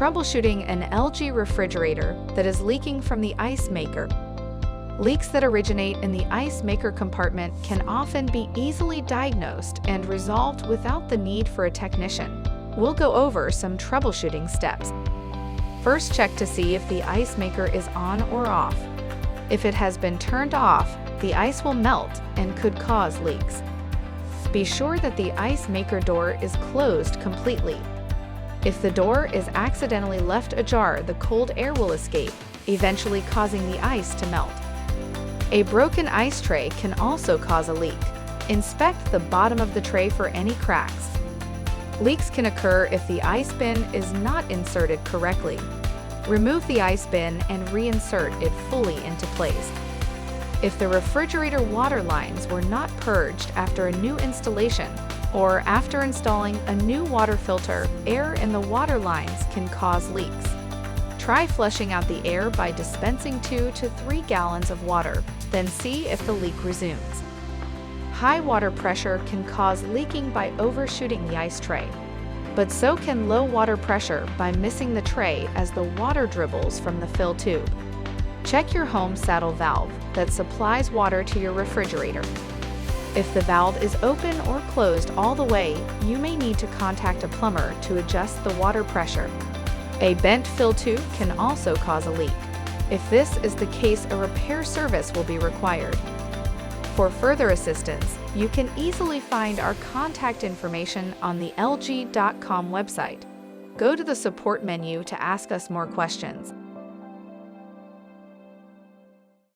Troubleshooting an LG refrigerator that is leaking from the ice maker. Leaks that originate in the ice maker compartment can often be easily diagnosed and resolved without the need for a technician. We'll go over some troubleshooting steps. First, check to see if the ice maker is on or off. If it has been turned off, the ice will melt and could cause leaks. Be sure that the ice maker door is closed completely. If the door is accidentally left ajar, the cold air will escape, eventually causing the ice to melt. A broken ice tray can also cause a leak. Inspect the bottom of the tray for any cracks. Leaks can occur if the ice bin is not inserted correctly. Remove the ice bin and reinsert it fully into place. If the refrigerator water lines were not purged after a new installation, or after installing a new water filter, air in the water lines can cause leaks. Try flushing out the air by dispensing 2 to 3 gallons of water, then see if the leak resumes. High water pressure can cause leaking by overshooting the ice tray, but so can low water pressure by missing the tray as the water dribbles from the fill tube. Check your home saddle valve that supplies water to your refrigerator. If the valve is open or closed all the way, you may need to contact a plumber to adjust the water pressure. A bent fill tube can also cause a leak. If this is the case, a repair service will be required. For further assistance, you can easily find our contact information on the LG.com website. Go to the support menu to ask us more questions.